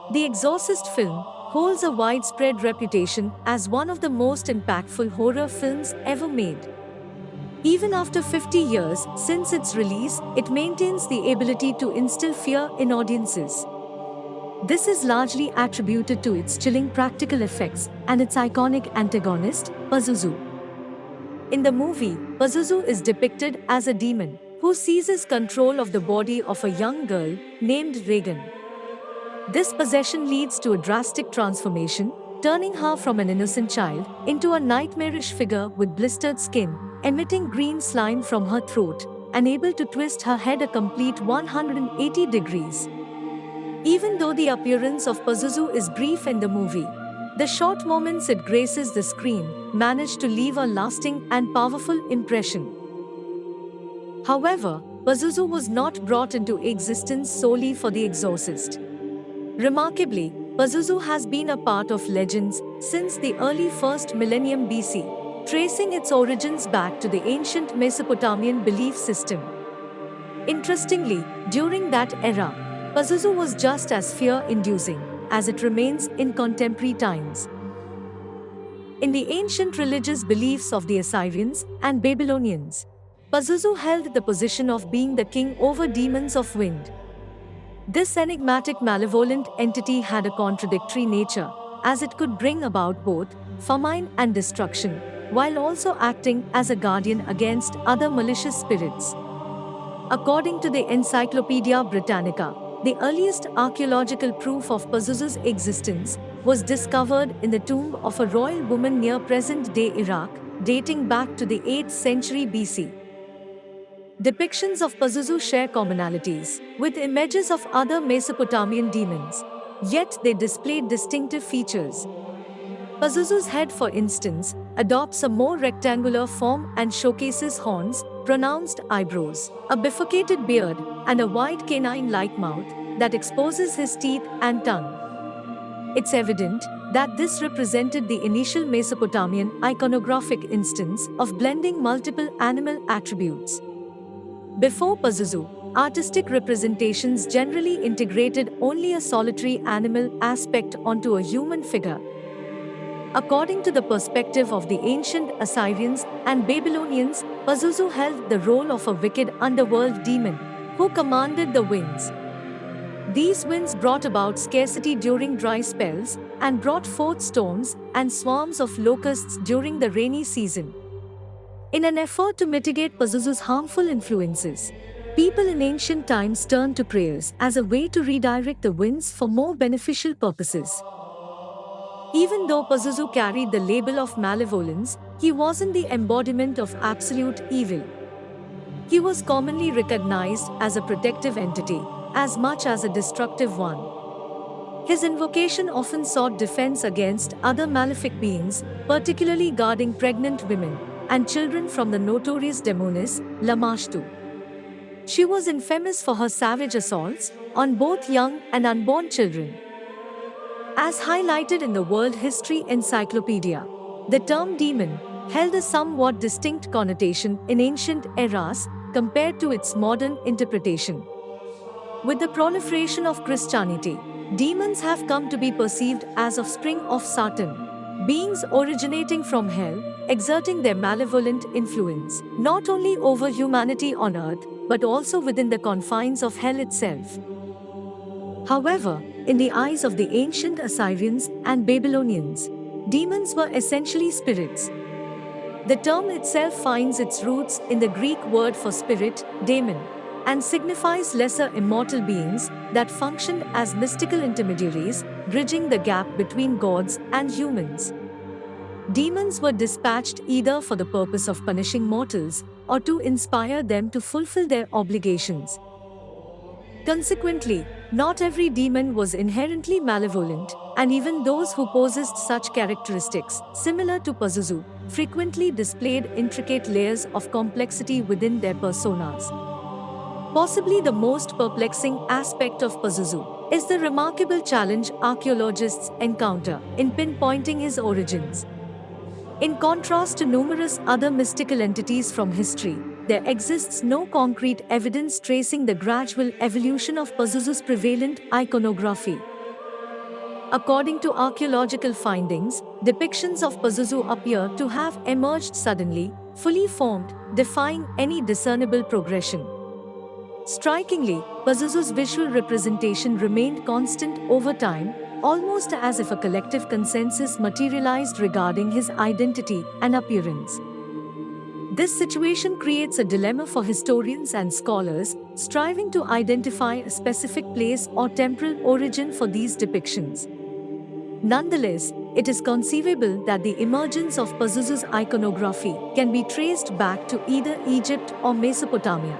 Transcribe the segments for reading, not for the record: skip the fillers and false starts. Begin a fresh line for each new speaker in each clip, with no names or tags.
The Exorcist film holds a widespread reputation as one of the most impactful horror films ever made. Even after 50 years since its release, it maintains the ability to instill fear in audiences. This is largely attributed to its chilling practical effects and its iconic antagonist, Pazuzu. In the movie, Pazuzu is depicted as a demon who seizes control of the body of a young girl named Regan. This possession leads to a drastic transformation, turning her from an innocent child into a nightmarish figure with blistered skin, emitting green slime from her throat, and able to twist her head a complete 180 degrees. Even though the appearance of Pazuzu is brief in the movie, the short moments it graces the screen manage to leave a lasting and powerful impression. However, Pazuzu was not brought into existence solely for The Exorcist. Remarkably, Pazuzu has been a part of legends since the early 1st millennium BC, tracing its origins back to the ancient Mesopotamian belief system. Interestingly, during that era, Pazuzu was just as fear-inducing as it remains in contemporary times. In the ancient religious beliefs of the Assyrians and Babylonians, Pazuzu held the position of being the king over demons of wind. This enigmatic malevolent entity had a contradictory nature, as it could bring about both famine and destruction, while also acting as a guardian against other malicious spirits. According to the Encyclopaedia Britannica, the earliest archaeological proof of Pazuzu's existence was discovered in the tomb of a royal woman near present-day Iraq, dating back to the 8th century BC. Depictions of Pazuzu share commonalities with images of other Mesopotamian demons, yet they display distinctive features. Pazuzu's head, for instance, adopts a more rectangular form and showcases horns, pronounced eyebrows, a bifurcated beard, and a wide canine-like mouth that exposes his teeth and tongue. It's evident that this represented the initial Mesopotamian iconographic instance of blending multiple animal attributes. Before Pazuzu, artistic representations generally integrated only a solitary animal aspect onto a human figure. According to the perspective of the ancient Assyrians and Babylonians, Pazuzu held the role of a wicked underworld demon who commanded the winds. These winds brought about scarcity during dry spells and brought forth storms and swarms of locusts during the rainy season. In an effort to mitigate Pazuzu's harmful influences, people in ancient times turned to prayers as a way to redirect the winds for more beneficial purposes. Even though Pazuzu carried the label of malevolence, he wasn't the embodiment of absolute evil. He was commonly recognized as a protective entity, as much as a destructive one. His invocation often sought defense against other malefic beings, particularly guarding pregnant women and children from the notorious demoness, Lamashtu. She was infamous for her savage assaults on both young and unborn children. As highlighted in the World History Encyclopedia, the term demon held a somewhat distinct connotation in ancient eras compared to its modern interpretation. With the proliferation of Christianity, demons have come to be perceived as offspring of Satan, beings originating from hell, exerting their malevolent influence, not only over humanity on earth, but also within the confines of hell itself. However, in the eyes of the ancient Assyrians and Babylonians, demons were essentially spirits. The term itself finds its roots in the Greek word for spirit, daemon, and signifies lesser immortal beings that functioned as mystical intermediaries, bridging the gap between gods and humans. Demons were dispatched either for the purpose of punishing mortals or to inspire them to fulfill their obligations. Consequently, not every demon was inherently malevolent, and even those who possessed such characteristics, similar to Pazuzu, frequently displayed intricate layers of complexity within their personas. Possibly the most perplexing aspect of Pazuzu is the remarkable challenge archaeologists encounter in pinpointing his origins. In contrast to numerous other mystical entities from history, there exists no concrete evidence tracing the gradual evolution of Pazuzu's prevalent iconography. According to archaeological findings, depictions of Pazuzu appear to have emerged suddenly, fully formed, defying any discernible progression. Strikingly, Pazuzu's visual representation remained constant over time, almost as if a collective consensus materialized regarding his identity and appearance. This situation creates a dilemma for historians and scholars, striving to identify a specific place or temporal origin for these depictions. Nonetheless, it is conceivable that the emergence of Pazuzu's iconography can be traced back to either Egypt or Mesopotamia.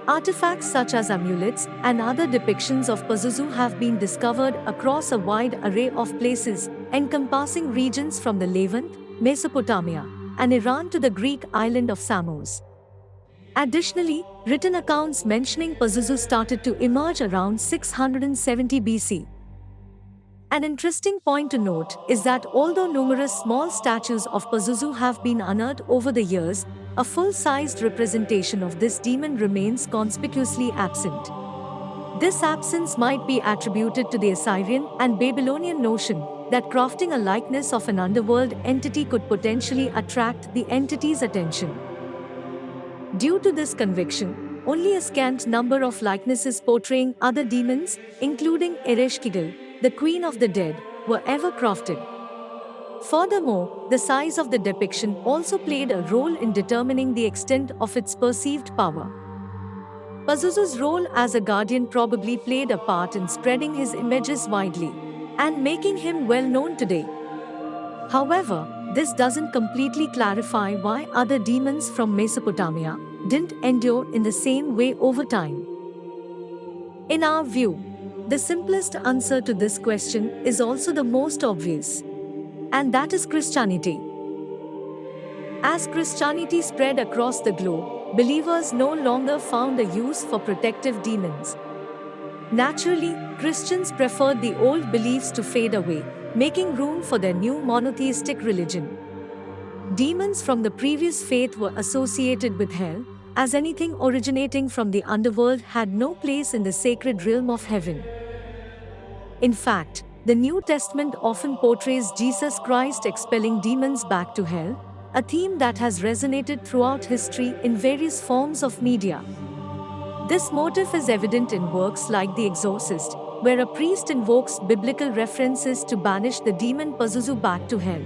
Artifacts such as amulets and other depictions of Pazuzu have been discovered across a wide array of places, encompassing regions from the Levant, Mesopotamia, and Iran to the Greek island of Samos. Additionally, written accounts mentioning Pazuzu started to emerge around 670 BC. An interesting point to note is that although numerous small statues of Pazuzu have been unearthed over the years, a full-sized representation of this demon remains conspicuously absent. This absence might be attributed to the Assyrian and Babylonian notion that crafting a likeness of an underworld entity could potentially attract the entity's attention. Due to this conviction, only a scant number of likenesses portraying other demons, including Ereshkigal, the Queen of the Dead, were ever crafted. Furthermore, the size of the depiction also played a role in determining the extent of its perceived power. Pazuzu's role as a guardian probably played a part in spreading his images widely and making him well known today. However, this doesn't completely clarify why other demons from Mesopotamia didn't endure in the same way over time. In our view, the simplest answer to this question is also the most obvious, and that is Christianity. As Christianity spread across the globe, believers no longer found a use for protective demons. Naturally, Christians preferred the old beliefs to fade away, making room for their new monotheistic religion. Demons from the previous faith were associated with hell, as anything originating from the underworld had no place in the sacred realm of heaven. In fact, the New Testament often portrays Jesus Christ expelling demons back to hell, a theme that has resonated throughout history in various forms of media. This motif is evident in works like The Exorcist, where a priest invokes biblical references to banish the demon Pazuzu back to hell.